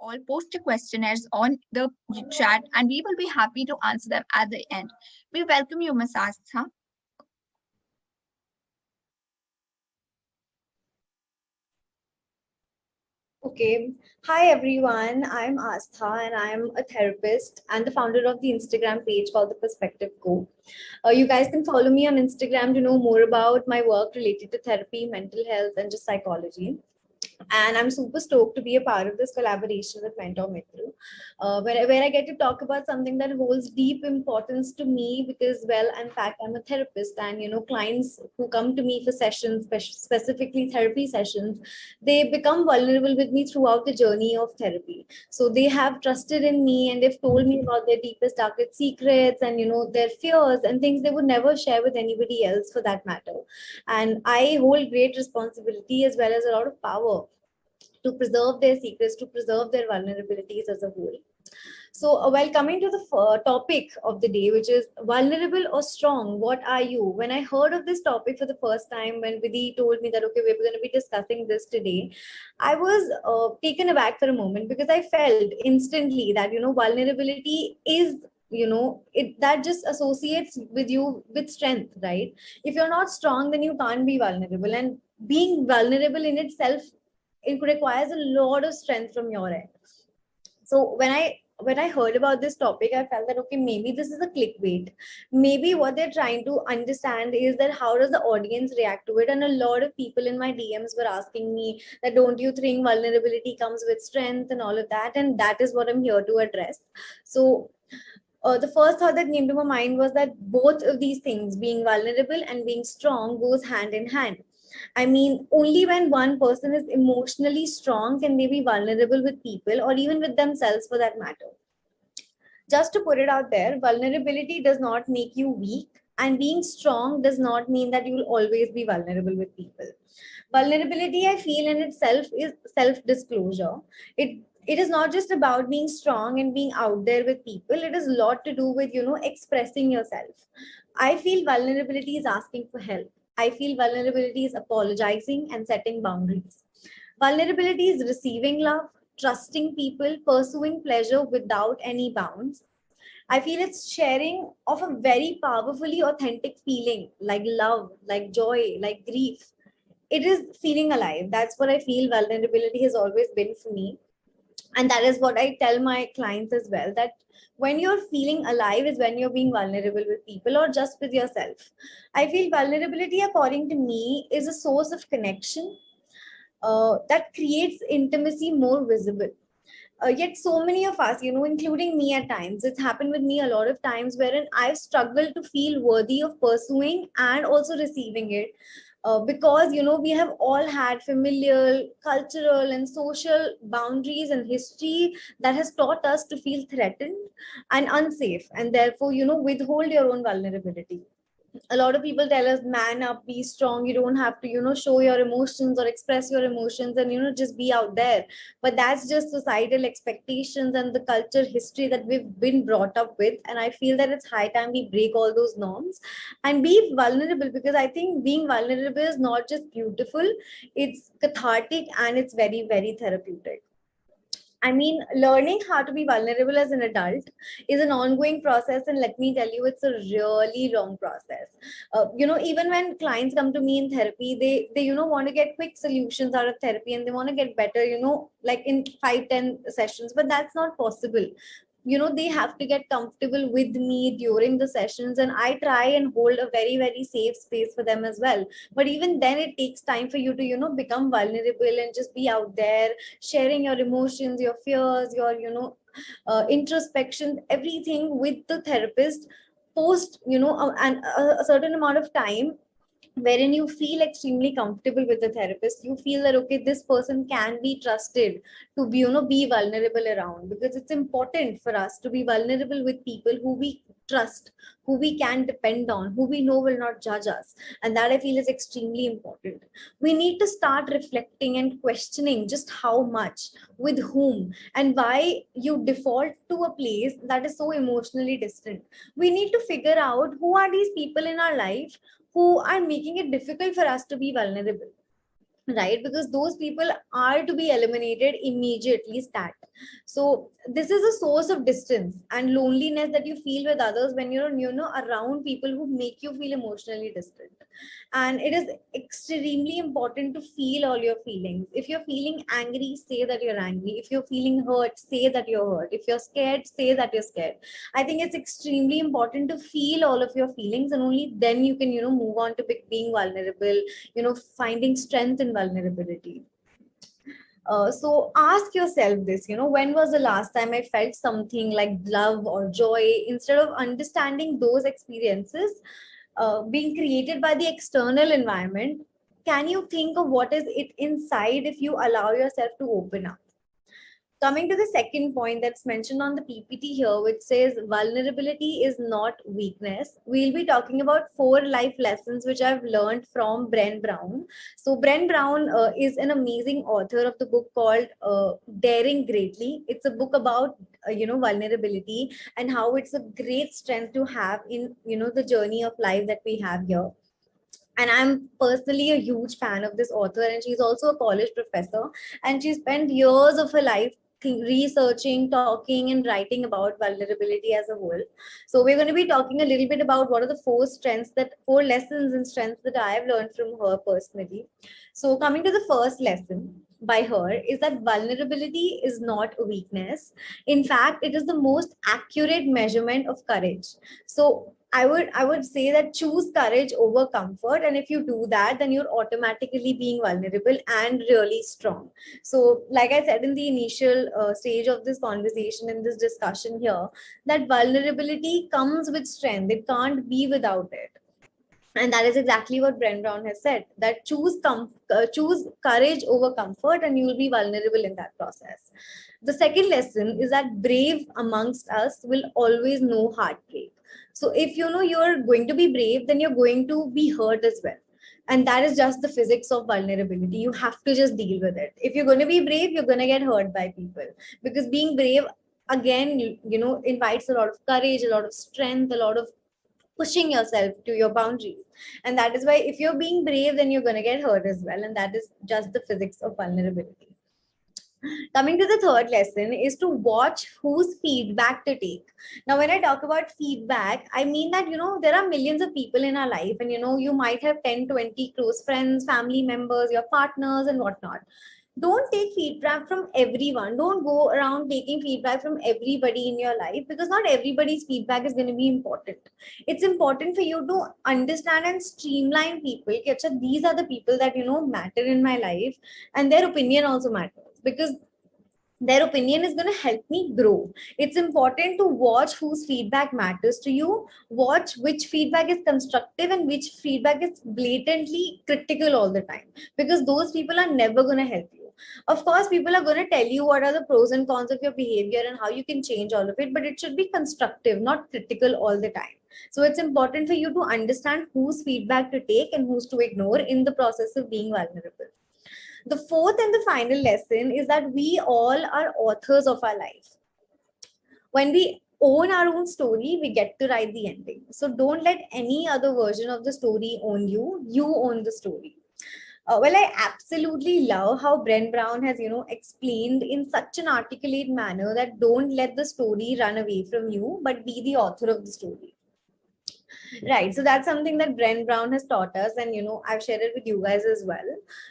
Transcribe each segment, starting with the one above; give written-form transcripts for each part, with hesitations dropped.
all post your questionnaires on the chat and we will be happy to answer them at the end. We welcome you, Ms. Astha. Okay. Hi, everyone. I'm Astha and I'm a therapist and the founder of the Instagram page called The Perspective Co. You guys can follow me on Instagram to know more about my work related to therapy, mental health, and just psychology. And I'm super stoked to be a part of this collaboration with Mentor Mitr, where I get to talk about something that holds deep importance to me because, well, in fact, I'm a therapist, and clients who come to me for sessions, specifically therapy sessions, they become vulnerable with me throughout the journey of therapy. So they have trusted in me, and they've told me about their deepest, darkest secrets, and their fears and things they would never share with anybody else, for that matter. And I hold great responsibility as well as a lot of power to preserve their secrets, to preserve their vulnerabilities as a whole. So, while coming to the topic of the day, which is vulnerable or strong, what are you? When I heard of this topic for the first time, when Vidhi told me that, okay, we're going to be discussing this today, I was taken aback for a moment because I felt instantly that, vulnerability is it that just associates with you with strength, right? If you're not strong, then you can't be vulnerable, and being vulnerable in itself, it requires a lot of strength from your end. So when I heard about this topic, I felt that, okay, maybe this is a clickbait. Maybe what they're trying to understand is that how does the audience react to it. And a lot of people in my DMs were asking me that, don't you think vulnerability comes with strength and all of that? And that is what I'm here to address. So the first thought that came to my mind was that both of these things, being vulnerable and being strong, goes hand in hand. I mean, only when one person is emotionally strong can they be vulnerable with people or even with themselves, for that matter. Just to put it out there, vulnerability does not make you weak, and being strong does not mean that you will always be vulnerable with people. Vulnerability, I feel, in itself is self disclosure. It is not just about being strong and being out there with people. It is a lot to do with expressing yourself. I feel vulnerability is asking for help. I feel vulnerability is apologizing and setting boundaries. Vulnerability is receiving love, trusting people, pursuing pleasure without any bounds. I feel it's sharing of a very powerfully authentic feeling, like love, like joy, like grief. It is feeling alive. That's what I feel vulnerability has always been for me. And that is what I tell my clients as well, that when you're feeling alive is when you're being vulnerable with people or just with yourself. I feel vulnerability, according to me, is a source of connection that creates intimacy more visible. Yet so many of us, including me at times, it's happened with me a lot of times wherein I've struggled to feel worthy of pursuing and also receiving it. Because we have all had familial, cultural, and social boundaries and history that has taught us to feel threatened and unsafe, and therefore withhold your own vulnerability. A lot of people tell us, man up, be strong, you don't have to show your emotions or express your emotions, and just be out there. But that's just societal expectations and the culture history that we've been brought up with, and I feel that it's high time we break all those norms and be vulnerable, because I think being vulnerable is not just beautiful, it's cathartic and it's very, very therapeutic. I mean, learning how to be vulnerable as an adult is an ongoing process, and let me tell you, it's a really long process. Even when clients come to me in therapy, they want to get quick solutions out of therapy, and they want to get better, like in 5-10 sessions, but that's not possible. They have to get comfortable with me during the sessions, and I try and hold a very, very safe space for them as well. But even then, it takes time for you to become vulnerable and just be out there sharing your emotions, your fears, your introspection, everything with the therapist post a certain amount of time, wherein you feel extremely comfortable with the therapist. You feel that, okay, this person can be trusted to be be vulnerable around, because it's important for us to be vulnerable with people who we trust, who we can depend on, who we know will not judge us. And that, I feel, is extremely important. We need to start reflecting and questioning just how much, with whom, and why you default to a place that is so emotionally distant. We need to figure out who are these people in our life who are making it difficult for us to be vulnerable. right? Because those people are to be eliminated immediately stat. So this is a source of distance and loneliness that you feel with others when you're around people who make you feel emotionally distant. And it is extremely important to feel all your feelings. If you're feeling angry, say that you're angry. If you're feeling hurt, say that you're hurt. If you're scared, say that you're scared. I think it's extremely important to feel all of your feelings, and only then you can move on to being vulnerable, finding strength in vulnerability. So ask yourself this, when was the last time I felt something like love or joy? Instead of understanding those experiences being created by the external environment, can you think of what is it inside if you allow yourself to open up? Coming to the second point that's mentioned on the PPT here, which says vulnerability is not weakness, we'll be talking about 4 life lessons which I've learned from Bren Brown. So, Bren Brown is an amazing author of the book called Daring Greatly. It's a book about vulnerability and how it's a great strength to have in the journey of life that we have here. And I'm personally a huge fan of this author, and she's also a college professor, and she spent years of her life researching, talking, and writing about vulnerability as a whole. So we're going to be talking a little bit about what are the 4 lessons and strengths that I've learned from her personally. So coming to the first lesson by her is that vulnerability is not a weakness. In fact, it is the most accurate measurement of courage. So I would say that choose courage over comfort, and if you do that, then you're automatically being vulnerable and really strong. So, like I said in the initial stage of this conversation, in this discussion here, that vulnerability comes with strength. It can't be without it. And that is exactly what Bren Brown has said, that choose courage over comfort, and you will be vulnerable in that process. The second lesson is that brave amongst us will always know heartbreak. So if you're going to be brave, then you're going to be hurt as well. And that is just the physics of vulnerability. You have to just deal with it. If you're going to be brave, you're going to get hurt by people, because being brave, again, invites a lot of courage, a lot of strength, a lot of pushing yourself to your boundaries. And that is why if you're being brave, then you're going to get hurt as well. And that is just the physics of vulnerability. Coming to the third lesson is to watch whose feedback to take. Now, when I talk about feedback, I mean that, there are millions of people in our life, and, you might have 10, 20 close friends, family members, your partners, and whatnot. Don't take feedback from everyone. Don't go around taking feedback from everybody in your life, because not everybody's feedback is going to be important. It's important for you to understand and streamline people. Okay, acha, these are the people that matter in my life, and their opinion also matters, because their opinion is going to help me grow. It's important to watch whose feedback matters to you, watch which feedback is constructive and which feedback is blatantly critical all the time, because those people are never going to help you. Of course, people are going to tell you what are the pros and cons of your behavior and how you can change all of it, but it should be constructive, not critical all the time. So it's important for you to understand whose feedback to take and whose to ignore in the process of being vulnerable. The fourth and the final lesson is that we all are authors of our life. When we own our own story, we get to write the ending. So don't let any other version of the story own you. You own the story. Well, I absolutely love how Bren Brown has, explained in such an articulate manner that don't let the story run away from you, but be the author of the story. Right. So that's something that Bren Brown has taught us, and I've shared it with you guys as well.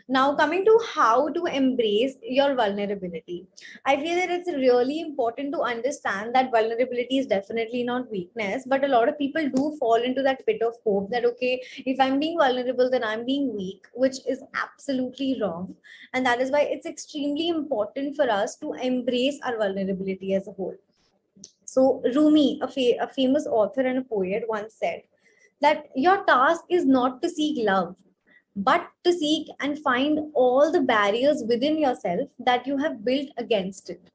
Now, coming to how to embrace your vulnerability, I feel that it's really important to understand that vulnerability is definitely not weakness, but a lot of people do fall into that pit of hope that, okay, if I'm being vulnerable, then I'm being weak, which is absolutely wrong. And that is why it's extremely important for us to embrace our vulnerability as a whole. So Rumi, a famous author and a poet, once said that your task is not to seek love, but to seek and find all the barriers within yourself that you have built against it.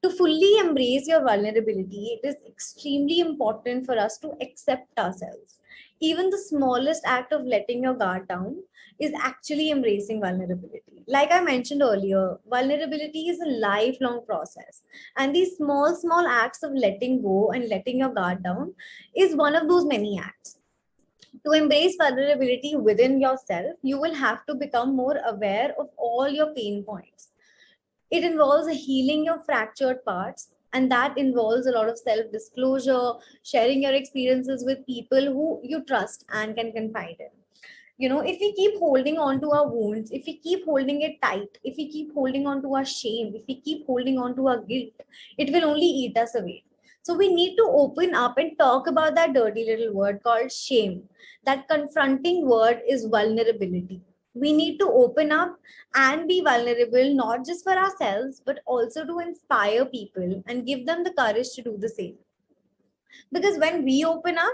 To fully embrace your vulnerability, it is extremely important for us to accept ourselves. Even the smallest act of letting your guard down is actually embracing vulnerability. Like I mentioned earlier, vulnerability is a lifelong process. And these small acts of letting go and letting your guard down is one of those many acts. To embrace vulnerability within yourself, you will have to become more aware of all your pain points. It involves healing your fractured parts, and that involves a lot of self disclosure, sharing your experiences with people who you trust and can confide in. If we keep holding on to our wounds, if we keep holding it tight, if we keep holding on to our shame, if we keep holding on to our guilt, it will only eat us away. So we need to open up and talk about that dirty little word called shame. That confronting word is vulnerability. We need to open up and be vulnerable, not just for ourselves, but also to inspire people and give them the courage to do the same. Because when we open up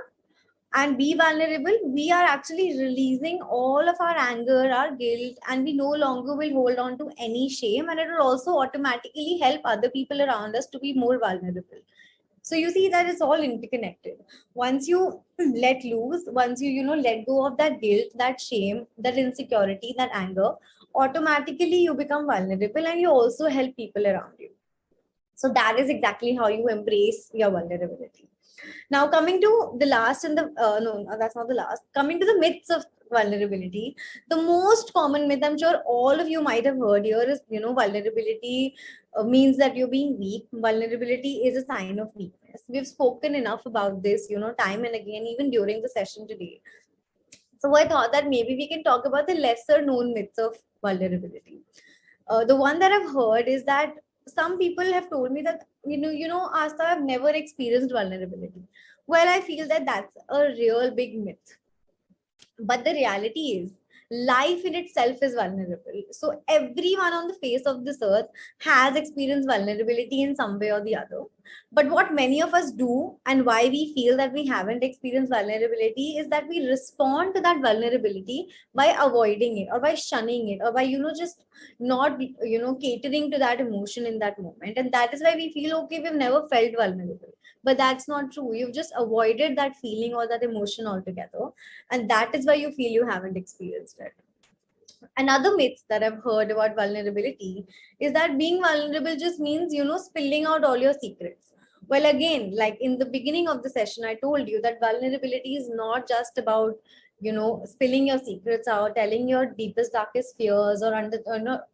and be vulnerable, we are actually releasing all of our anger, our guilt, and we no longer will hold on to any shame. And it will also automatically help other people around us to be more vulnerable. So you see that it's all interconnected. Once you let loose, once you let go of that guilt, that shame, that insecurity, that anger, automatically you become vulnerable and you also help people around you. So that is exactly how you embrace your vulnerability. Now, coming to the last and the no, that's not the last. Coming to the myths of vulnerability, the most common myth I'm sure all of you might have heard here is vulnerability means that you're being weak. Vulnerability is a sign of weakness. We've spoken enough about this, time and again, even during the session today. So I thought that maybe we can talk about the lesser known myths of vulnerability. The one that I've heard is that some people have told me that Asta, I've never experienced vulnerability. Well, I feel that that's a real big myth. But the reality is, life in itself is vulnerable. So everyone on the face of this earth has experienced vulnerability in some way or the other. But what many of us do, and why we feel that we haven't experienced vulnerability, is that we respond to that vulnerability by avoiding it, or by shunning it, or by just not catering to that emotion in that moment. And that is why we feel, okay, we've never felt vulnerable. But that's not true. You've just avoided that feeling or that emotion altogether, and that is why you feel you haven't experienced it. Another myth that I've heard about vulnerability is that being vulnerable just means spilling out all your secrets. Well, again, like in the beginning of the session, I told you that vulnerability is not just about spilling your secrets out, telling your deepest darkest fears, or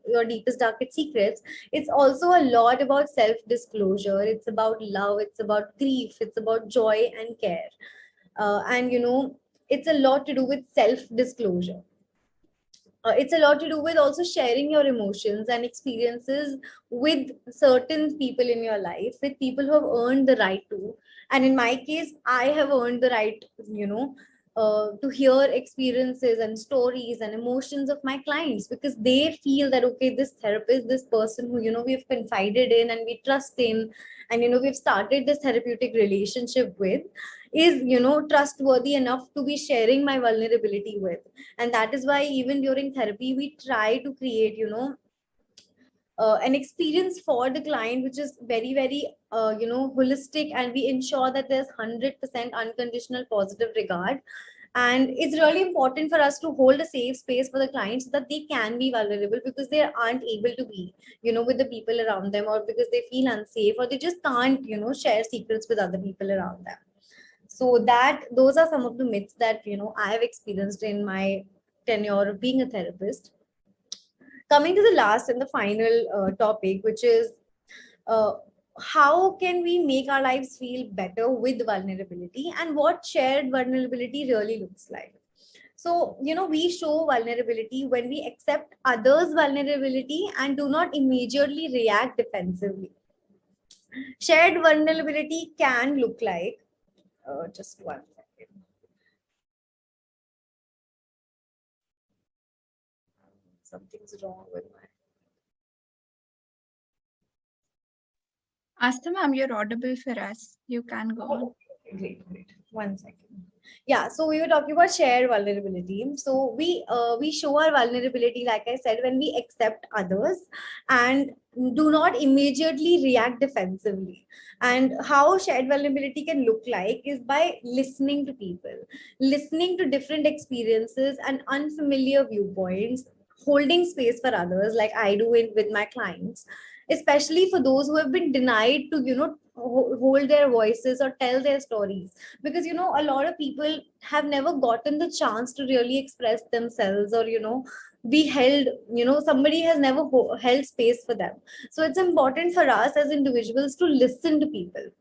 your deepest darkest secrets. It's also a lot about self disclosure. It's about love, it's about grief, it's about joy and care. And it's a lot to do with self disclosure. It's a lot to do with also sharing your emotions and experiences with certain people in your life, with people who have earned the right to. And in my case, I have earned the right, to hear experiences and stories and emotions of my clients, because they feel that, okay, this therapist, this person who we've confided in and we trust in, and we've started this therapeutic relationship with, is trustworthy enough to be sharing my vulnerability with. And that is why even during therapy we try to create an experience for the client which is very very holistic, and we ensure that there's 100% unconditional positive regard. And it's really important for us to hold a safe space for the clients so that they can be vulnerable, because they aren't able to be with the people around them, or because they feel unsafe, or they just can't share secrets with other people around them. So that those are some of the myths that I have experienced in my tenure of being a therapist. Coming to the last and the final topic, which is uh, how can we make our lives feel better with vulnerability, and what shared vulnerability really looks like. So we show vulnerability when we accept others vulnerability and do not immediately react defensively. Shared vulnerability can look like just one second. Something's wrong with my. Astha ma'am, you're audible for us. You can go on. Oh, great, great. One second. Yeah, so we were talking about shared vulnerability. So we show our vulnerability, like I said, when we accept others and do not immediately react defensively. And how shared vulnerability can look like is by listening to people, listening to different experiences and unfamiliar viewpoints, holding space for others, like I do it with my clients, especially for those who have been denied to, hold their voices or tell their stories. Because, a lot of people have never gotten the chance to really express themselves, or, be held, somebody has never held space for them. So it's important for us as individuals to listen to people.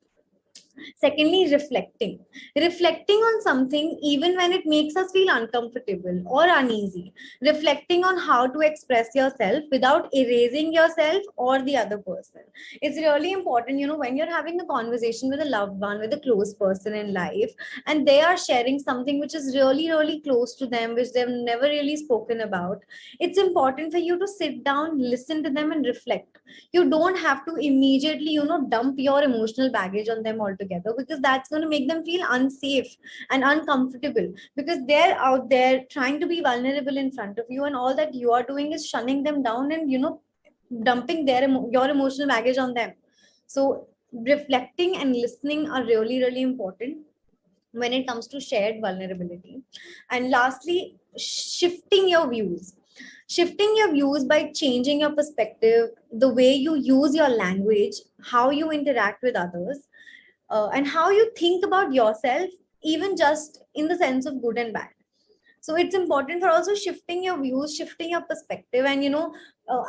Secondly, reflecting. Reflecting on something even when it makes us feel uncomfortable or uneasy. Reflecting on how to express yourself without erasing yourself or the other person. It's really important, when you're having a conversation with a loved one, with a close person in life, and they are sharing something which is really, really close to them, which they've never really spoken about. It's important for you to sit down, listen to them, and reflect. You don't have to immediately, dump your emotional baggage on them altogether, because that's going to make them feel unsafe and uncomfortable, because they're out there trying to be vulnerable in front of you, and all that you are doing is shunning them down and, dumping your emotional baggage on them. So reflecting and listening are really, really important when it comes to shared vulnerability. And lastly, shifting your views by changing your perspective, the way you use your language, how you interact with others, and how you think about yourself, even just in the sense of good and bad. So it's important for also shifting your views, shifting your perspective. And,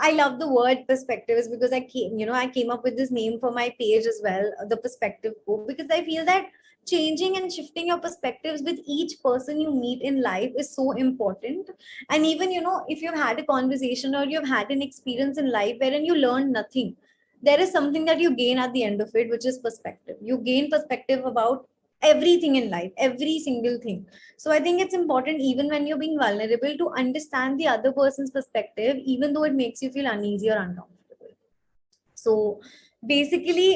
I love the word perspective, is because I came up with this name for my page as well, the perspective group, because I feel that changing and shifting your perspectives with each person you meet in life is so important. And even, if you've had a conversation or you've had an experience in life wherein you learned nothing, there is something that you gain at the end of it, which is perspective. You gain perspective about everything in life, every single thing. So I think it's important, even when you're being vulnerable, to understand the other person's perspective, even though it makes you feel uneasy or uncomfortable. So basically,